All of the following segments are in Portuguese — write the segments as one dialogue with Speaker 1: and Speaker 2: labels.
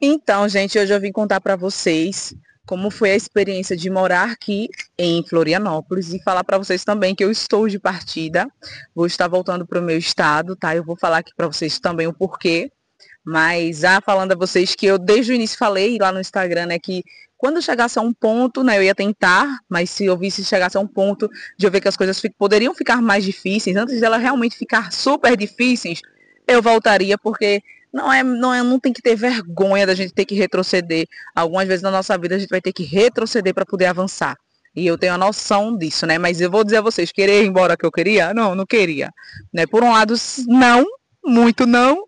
Speaker 1: Então, gente, hoje eu vim contar para vocês como foi a experiência de morar aqui em Florianópolis e falar para vocês também que eu estou de partida, vou estar voltando para o meu estado, tá? Eu vou falar aqui para vocês também o porquê, mas já falando a vocês que eu desde o início falei lá no Instagram, né, que quando chegasse a um ponto, né, eu ia tentar, mas se eu visse chegasse a um ponto de eu ver que as coisas poderiam ficar mais difíceis, antes dela realmente ficar super difíceis, eu voltaria, porque não tem que ter vergonha da gente ter que retroceder. Algumas vezes na nossa vida a gente vai ter que retroceder para poder avançar. E eu tenho a noção disso, né? Mas eu vou dizer a vocês, querer ir embora que eu queria? Não, não queria. Né? Por um lado, não, muito não,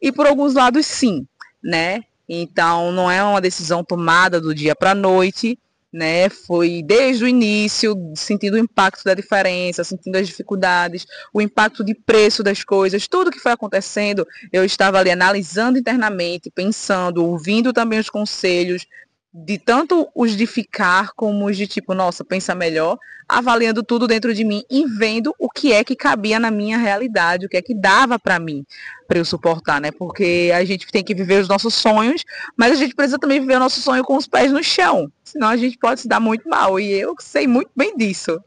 Speaker 1: e por alguns lados, sim, né? Então, não é uma decisão tomada do dia para a noite, né? Foi desde o início, sentindo o impacto da diferença, sentindo as dificuldades, o impacto de preço das coisas, tudo que foi acontecendo, eu estava ali analisando internamente, pensando, ouvindo também os conselhos, de tanto os de ficar como os de tipo, nossa, pensa melhor, avaliando tudo dentro de mim e vendo o que é que cabia na minha realidade, o que é que dava para mim, para eu suportar, né? Porque a gente tem que viver os nossos sonhos, mas a gente precisa também viver o nosso sonho com os pés no chão, senão a gente pode se dar muito mal, e eu sei muito bem disso.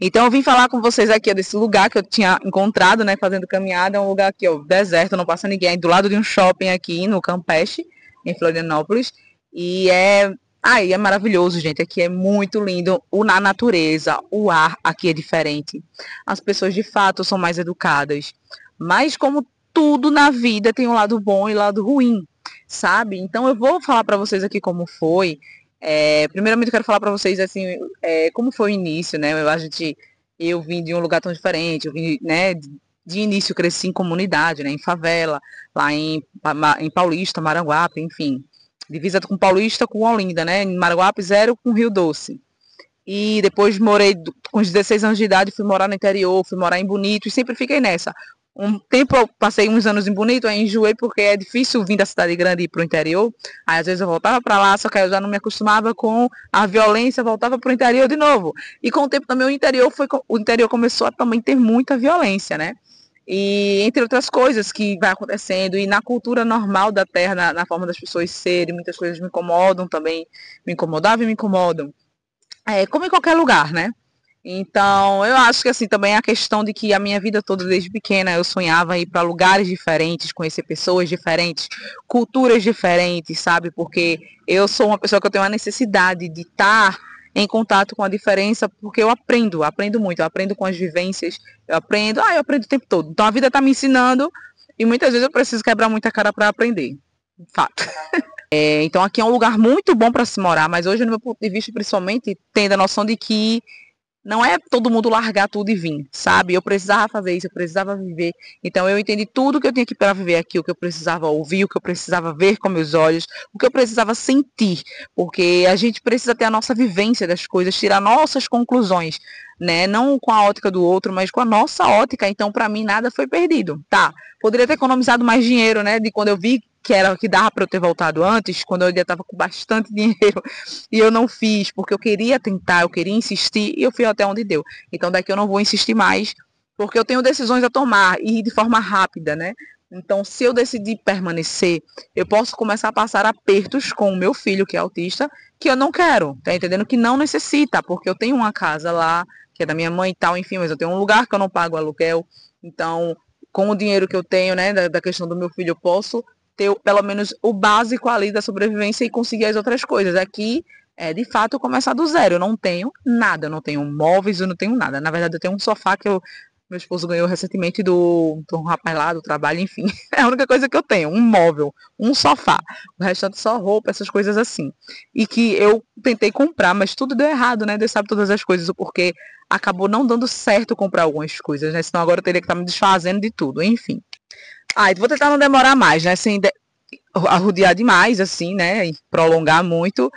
Speaker 1: Então eu vim falar com vocês aqui ó, desse lugar que eu tinha encontrado, né, fazendo caminhada, é um lugar aqui, ó, deserto, não passa ninguém, do lado de um shopping aqui no Campeche, em Florianópolis, e é maravilhoso, gente. Aqui é muito lindo. A natureza, o ar aqui é diferente. As pessoas de fato são mais educadas. Mas como tudo na vida tem um lado bom e um lado ruim, sabe? Então eu vou falar para vocês aqui como foi. Primeiramente eu quero falar para vocês assim, como foi o início, né? Eu vim de um lugar tão diferente. Eu vim, né? De início eu cresci em comunidade, né? Em favela, lá em Paulista, Maranguape, enfim divisa com Paulista com Olinda, né? Em Maranguape, zero com Rio Doce. E depois morei com os 16 anos de idade, fui morar no interior, fui morar em Bonito e sempre fiquei nessa. Um tempo eu passei uns anos em Bonito, aí enjoei porque é difícil vir da cidade grande e ir para o interior. Aí às vezes eu voltava para lá, só que eu já não me acostumava com a violência, voltava para o interior de novo. E com o tempo também o interior começou a também ter muita violência, né? E entre outras coisas que vai acontecendo, e na cultura normal da Terra, na forma das pessoas serem, muitas coisas me incomodam também, me incomodavam e me incomodam. Como em qualquer lugar, né? Então, eu acho que assim, também a questão de que a minha vida toda, desde pequena, eu sonhava ir para lugares diferentes, conhecer pessoas diferentes, culturas diferentes, sabe? Porque eu sou uma pessoa que eu tenho a necessidade de estar em contato com a diferença, porque aprendo muito, eu aprendo com as vivências, eu aprendo o tempo todo. Então a vida está me ensinando e muitas vezes eu preciso quebrar muita cara para aprender. Fato. Então aqui é um lugar muito bom para se morar, mas hoje, no meu ponto de vista, principalmente, tendo a noção de que não é todo mundo largar tudo e vir, sabe? Eu precisava fazer isso, eu precisava viver. Então eu entendi tudo que eu tinha que para viver aqui, o que eu precisava ouvir, o que eu precisava ver com meus olhos, o que eu precisava sentir, porque a gente precisa ter a nossa vivência das coisas, tirar nossas conclusões, né? Não com a ótica do outro, mas com a nossa ótica. Então para mim nada foi perdido. Tá? Poderia ter economizado mais dinheiro, né? De quando eu vi que dava para eu ter voltado antes, quando eu já estava com bastante dinheiro e eu não fiz, porque eu queria tentar, eu queria insistir e eu fui até onde deu. Então daqui eu não vou insistir mais, porque eu tenho decisões a tomar e de forma rápida, né? Então, se eu decidir permanecer, eu posso começar a passar apertos com o meu filho, que é autista, que eu não quero, tá entendendo? Que não necessita, porque eu tenho uma casa lá, que é da minha mãe e tal, enfim, mas eu tenho um lugar que eu não pago aluguel. Então, com o dinheiro que eu tenho, né, da questão do meu filho, eu posso ter pelo menos o básico ali da sobrevivência e conseguir as outras coisas. Aqui de fato começar do zero. Eu não tenho nada, eu não tenho móveis, eu não tenho nada. Na verdade, eu tenho um sofá que meu esposo ganhou recentemente do rapaz lá do trabalho, enfim. É a única coisa que eu tenho, um móvel, um sofá. O restante só roupa, essas coisas assim. E que eu tentei comprar, mas tudo deu errado, né? Deus sabe todas as coisas, porque acabou não dando certo comprar algumas coisas, né? Senão agora eu teria que estar me desfazendo de tudo, enfim. Vou tentar não demorar mais, né? Sem arrodear demais, assim, né? E prolongar muito.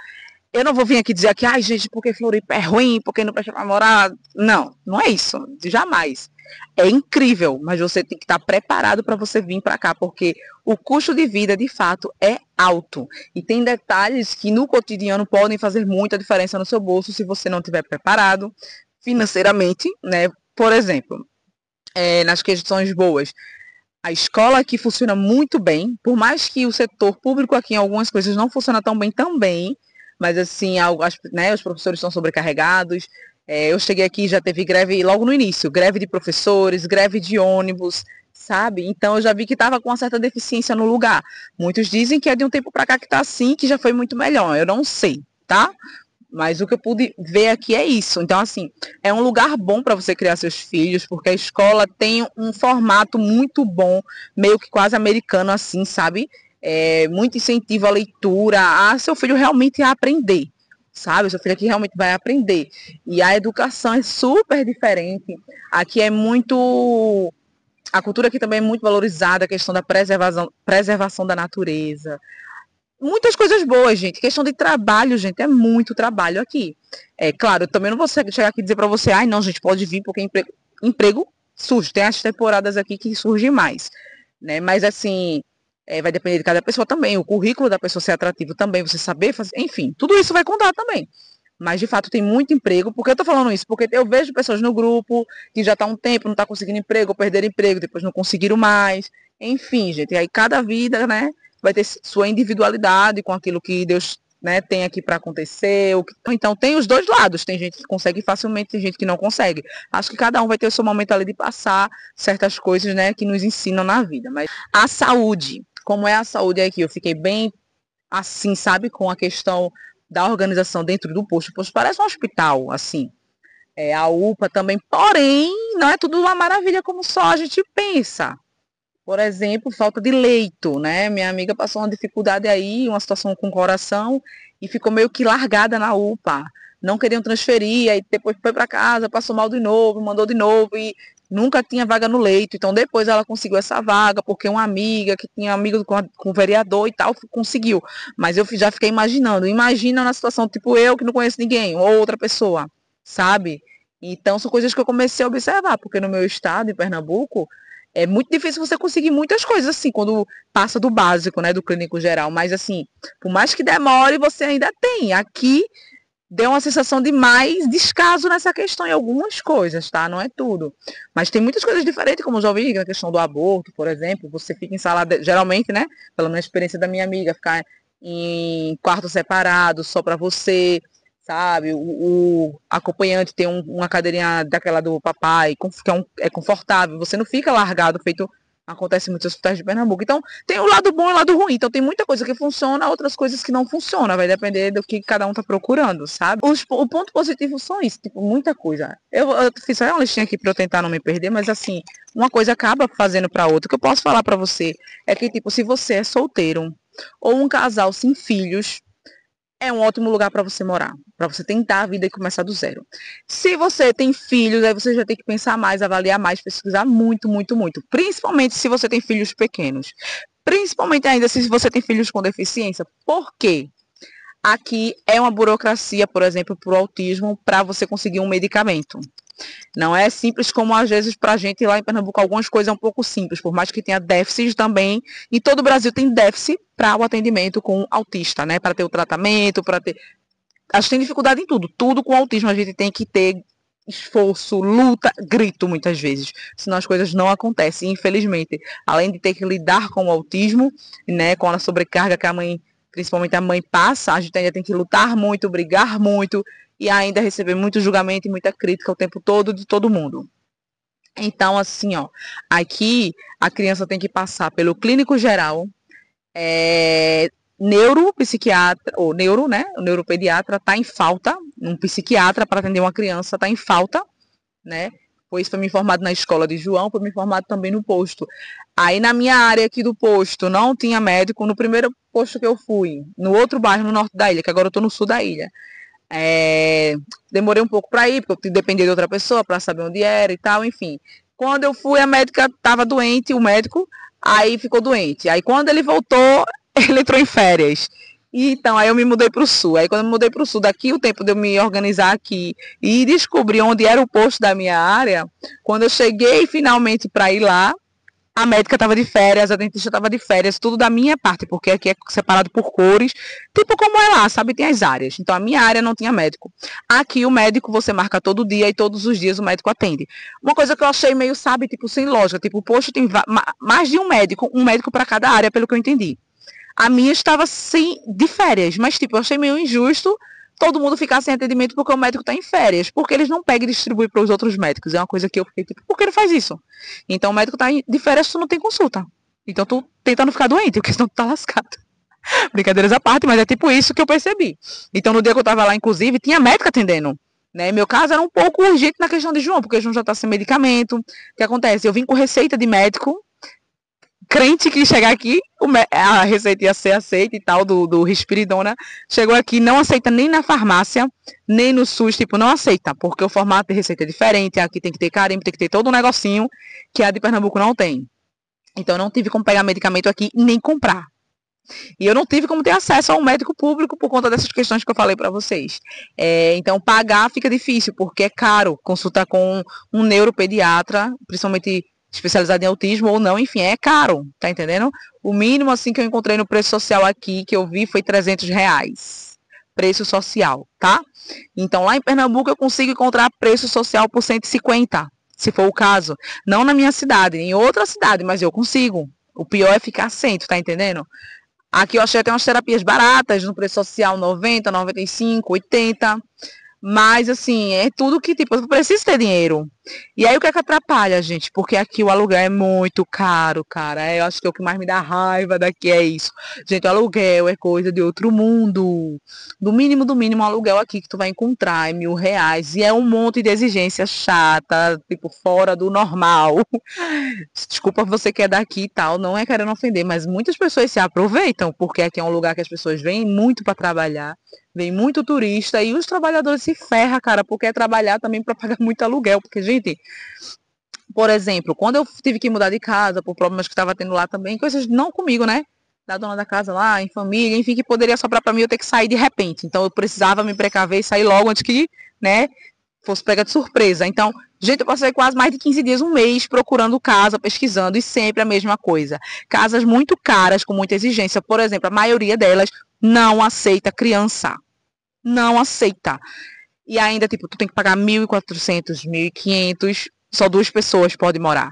Speaker 1: Eu não vou vir aqui dizer que, ai, gente, porque Floripa é ruim, porque não presta pra morar. Não, não é isso. Jamais. É incrível, mas você tem que estar preparado para você vir para cá, porque o custo de vida, de fato, é alto. E tem detalhes que no cotidiano podem fazer muita diferença no seu bolso se você não estiver preparado financeiramente, né? Por exemplo, nas questões boas. A escola aqui funciona muito bem, por mais que o setor público aqui em algumas coisas não funciona tão bem também, mas assim, né, os professores estão sobrecarregados. Eu cheguei aqui e já teve greve logo no início, greve de professores, greve de ônibus, sabe? Então eu já vi que estava com uma certa deficiência no lugar. Muitos dizem que é de um tempo para cá que está assim, que já foi muito melhor. Eu não sei, tá? Mas o que eu pude ver aqui é isso. Então, assim, é um lugar bom para você criar seus filhos, porque a escola tem um formato muito bom, meio que quase americano, assim, sabe? Muito incentivo à leitura, a seu filho realmente aprender, sabe? Seu filho aqui realmente vai aprender. E a educação é super diferente. Aqui é muito. A cultura aqui também é muito valorizada, a questão da preservação da natureza, muitas coisas boas, gente. Questão de trabalho, gente, é muito trabalho aqui. É claro, eu também não vou chegar aqui e dizer para você, ai, não, gente, pode vir, porque emprego surge. Tem as temporadas aqui que surgem mais, né? Mas assim, vai depender de cada pessoa também. O currículo da pessoa ser atrativo também, você saber fazer, enfim, tudo isso vai contar também. Mas de fato tem muito emprego. Por que eu tô falando isso? Porque eu vejo pessoas no grupo que já tá há um tempo, não tá conseguindo emprego, ou perderam emprego, depois não conseguiram mais. Enfim, gente, e aí cada vida, né, vai ter sua individualidade com aquilo que Deus, né, tem aqui para acontecer. Então tem os dois lados, tem gente que consegue facilmente, tem gente que não consegue. Acho que cada um vai ter o seu momento ali de passar certas coisas, né, que nos ensinam na vida. Mas a saúde, como é a saúde aqui? Eu fiquei bem assim, sabe, com a questão da organização dentro do posto. O posto parece um hospital, assim. A UPA também, porém, não é tudo uma maravilha como só a gente pensa. Por exemplo, falta de leito, né? Minha amiga passou uma dificuldade aí, uma situação com o coração, e ficou meio que largada na UPA. Não queriam transferir, aí depois foi para casa, passou mal de novo, mandou de novo, e nunca tinha vaga no leito. Então depois ela conseguiu essa vaga, porque uma amiga que tinha amigo com o vereador e tal, conseguiu. Mas eu já fiquei imaginando, imagina na situação tipo eu, que não conheço ninguém, ou outra pessoa, sabe? Então são coisas que eu comecei a observar, porque no meu estado, em Pernambuco, é muito difícil você conseguir muitas coisas, assim, quando passa do básico, né, do clínico geral. Mas, assim, por mais que demore, você ainda tem. Aqui deu uma sensação de mais descaso nessa questão em algumas coisas, tá? Não é tudo. Mas tem muitas coisas diferentes, como eu já ouvi, na questão do aborto, por exemplo. Você fica em sala, geralmente, né, pela minha experiência da minha amiga, ficar em quarto separado, só para você, sabe? O acompanhante tem uma cadeirinha daquela do papai, que é confortável, você não fica largado, feito acontece em muitos hospitais de Pernambuco. Então, tem o lado bom e o lado ruim. Então, tem muita coisa que funciona, outras coisas que não funcionam. Vai depender do que cada um tá procurando, sabe? O ponto positivo são isso, tipo, muita coisa. Eu fiz só uma listinha aqui para eu tentar não me perder, mas assim, uma coisa acaba fazendo para outra. O que eu posso falar para você é que, tipo, se você é solteiro ou um casal sem filhos, é um ótimo lugar para você morar, para você tentar a vida e começar do zero. Se você tem filhos, aí você já tem que pensar mais, avaliar mais, pesquisar muito, muito, muito. Principalmente se você tem filhos pequenos. Principalmente ainda se você tem filhos com deficiência. Por quê? Aqui é uma burocracia, por exemplo, para o autismo, para você conseguir um medicamento. Não é simples como às vezes para a gente lá em Pernambuco, algumas coisas é um pouco simples, por mais que tenha déficits também. Em todo o Brasil tem déficit para o atendimento com autista, né? Para ter o tratamento, para ter. A gente tem dificuldade em tudo. Tudo com autismo a gente tem que ter esforço, luta, grito muitas vezes. Senão as coisas não acontecem, infelizmente. Além de ter que lidar com o autismo, né? Com a sobrecarga que a mãe, principalmente a mãe, passa, a gente ainda tem que lutar muito, brigar muito e ainda receber muito julgamento e muita crítica o tempo todo de todo mundo. Então, assim, ó, aqui a criança tem que passar pelo clínico geral, neuropsiquiatra, ou neuro, né? O neuropediatra está em falta, um psiquiatra para atender uma criança está em falta, né? Pois foi me informado na escola de João, foi me informado também no posto. Aí na minha área aqui do posto não tinha médico, no primeiro posto que eu fui, no outro bairro no norte da ilha, que agora eu estou no sul da ilha. Demorei um pouco para ir, porque eu dependia de outra pessoa para saber onde era e tal, enfim. Quando eu fui, a médica estava doente, o médico, aí ficou doente. Aí quando ele voltou, ele entrou em férias. E, então, aí eu me mudei para o sul. Aí quando eu me mudei para o sul, daqui o tempo de eu me organizar aqui e descobrir onde era o posto da minha área, quando eu cheguei finalmente para ir lá, A médica estava de férias, a dentista estava de férias, tudo da minha parte, porque aqui é separado por cores, tipo como é lá, sabe? Tem as áreas. Então a minha área não tinha médico. Aqui o médico você marca todo dia e todos os dias o médico atende. Uma coisa que eu achei meio, sabe, tipo, sem lógica. Tipo, poxa, tem mais de um médico para cada área, pelo que eu entendi. A minha estava sim de férias, mas tipo, eu achei meio injusto todo mundo ficar sem atendimento porque o médico está em férias, porque eles não pegam e distribuem para os outros médicos. É uma coisa que eu fiquei tipo, por que ele faz isso? Então o médico está de férias, tu não tem consulta. Então tu tenta não ficar doente, porque senão tu tá lascado. Brincadeiras à parte, mas é tipo isso que eu percebi. Então no dia que eu tava lá, inclusive, tinha médico atendendo. Né? Meu caso era um pouco urgente na questão de João, porque João já tá sem medicamento. O que acontece? Eu vim com receita de médico, crente que chegar aqui, a receita ia ser aceita e tal, do Risperidona, chegou aqui, não aceita nem na farmácia, nem no SUS, tipo, não aceita, porque o formato de receita é diferente, aqui tem que ter carimbo, tem que ter todo um negocinho que a de Pernambuco não tem. Então, eu não tive como pegar medicamento aqui, nem comprar. E eu não tive como ter acesso ao médico público por conta dessas questões que eu falei para vocês. Então, pagar fica difícil, porque é caro consultar com um neuropediatra, principalmente especializado em autismo ou não, enfim, é caro, tá entendendo? O mínimo, assim, que eu encontrei no preço social aqui, que eu vi, foi R$ 300. Preço social, tá? Então, lá em Pernambuco, eu consigo encontrar preço social por 150, se for o caso. Não na minha cidade, em outra cidade, mas eu consigo. O pior é ficar sem, tu tá entendendo? Aqui eu achei até umas terapias baratas, no preço social 90, 95, 80. Mas, assim, é tudo que, tipo, eu preciso ter dinheiro. E aí, o que é que atrapalha, gente? Porque aqui o aluguel é muito caro, cara. Eu acho que o que mais me dá raiva daqui é isso. Gente, o aluguel é coisa de outro mundo. Do mínimo, o aluguel aqui que tu vai encontrar é R$ 1.000. E é um monte de exigência chata, tipo, fora do normal. Desculpa você que é daqui e tal, não é querendo ofender, mas muitas pessoas se aproveitam, porque aqui é um lugar que as pessoas vêm muito para trabalhar. Vem muito turista e os trabalhadores se ferram, cara, porque é trabalhar também para pagar muito aluguel. Porque, gente, por exemplo, quando eu tive que mudar de casa, por problemas que estava tendo lá também, coisas não comigo, né? Da dona da casa lá, em família, enfim, que poderia sobrar para mim eu ter que sair de repente. Então eu precisava me precaver e sair logo antes que, né, fosse pega de surpresa. Então, gente, eu passei quase mais de 15 dias, um mês, procurando casa, pesquisando, e sempre a mesma coisa. Casas muito caras, com muita exigência. Por exemplo, a maioria delas não aceita criança. Não aceita. E ainda, tipo, tu tem que pagar 1.400, 1.500, só 2 pessoas podem morar.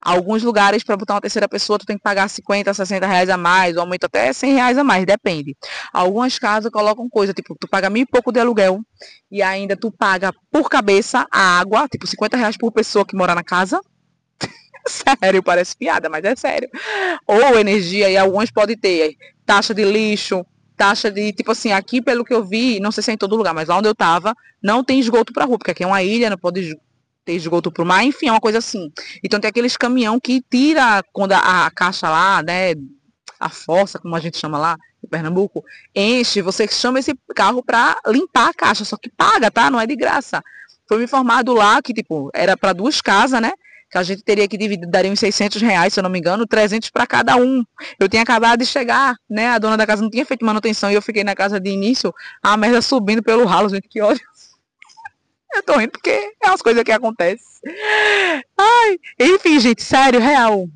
Speaker 1: Alguns lugares, para botar uma terceira pessoa, tu tem que pagar 50, 60 reais a mais, ou aumenta até 100 reais a mais, depende. Algumas casas colocam coisa, tipo, tu paga 1.000 e pouco de aluguel, e ainda tu paga por cabeça a água, tipo, 50 reais por pessoa que mora na casa. Sério, parece piada, mas é sério. Ou energia, e algumas podem ter taxa de lixo, taxa de, tipo assim, aqui pelo que eu vi, não sei se é em todo lugar, mas lá onde eu tava, não tem esgoto pra rua, porque aqui é uma ilha, não pode ter esgoto pro mar, enfim, é uma coisa assim. Então tem aqueles caminhão que tira quando a caixa lá, né, a fossa, como a gente chama lá, em Pernambuco, enche, você chama esse carro pra limpar a caixa, só que paga, tá? Não é de graça. Foi me informado lá que, tipo, era para 2 casas, né? Que a gente teria que dividir, daria uns R$ 600, se eu não me engano, 300 para cada um. Eu tinha acabado de chegar, né? A dona da casa não tinha feito manutenção e eu fiquei na casa de início, a merda subindo pelo ralo, gente, que ódio. Eu tô rindo porque é umas coisas que acontecem. Ai, enfim, gente, sério, real.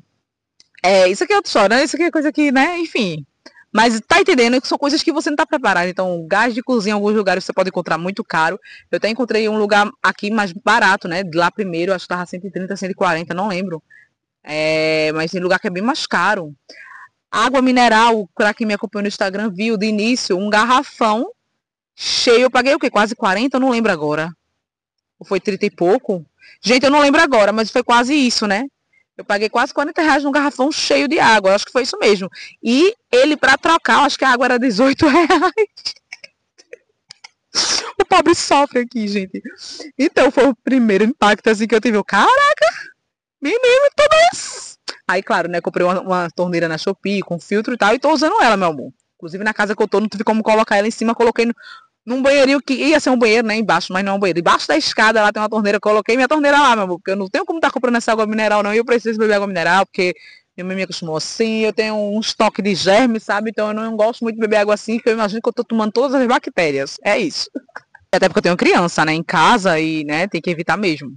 Speaker 1: Isso aqui é outro choro, né? Isso aqui é coisa que, né? Enfim. Mas tá entendendo que são coisas que você não tá preparado. Então, gás de cozinha em alguns lugares você pode encontrar muito caro. Eu até encontrei um lugar aqui mais barato, né? Lá primeiro, acho que tava 130, 140, não lembro. Mas tem lugar que é bem mais caro. Água mineral, para quem me acompanhou no Instagram, viu de início um garrafão cheio. Eu paguei o quê? Quase 40, eu não lembro agora. Ou foi 30 e pouco? Gente, eu não lembro agora, mas foi quase isso, né? Eu paguei quase R$ 40 num garrafão cheio de água. Eu acho que foi isso mesmo. E ele, para trocar, eu acho que a água era R$ 18. O pobre sofre aqui, gente. Então, foi o primeiro impacto assim que eu tive. Caraca, menino, tudo isso. Aí, claro, né? Comprei uma torneira na Shopee com filtro e tal. E tô usando ela, meu amor. Inclusive, na casa que eu tô, não tive como colocar ela em cima. Coloquei num banheirinho que ia ser um banheiro, né? Embaixo, mas não é um banheiro. Embaixo da escada lá tem uma torneira. Eu coloquei minha torneira lá, meu amor. Porque eu não tenho como estar comprando essa água mineral, não. E eu preciso beber água mineral, porque minha mãe me acostumou assim. Eu tenho um estoque de germes, sabe? Então eu não gosto muito de beber água assim, porque eu imagino que eu tô tomando todas as bactérias. É isso. Até porque eu tenho criança, né? Em casa e, né? Tem que evitar mesmo.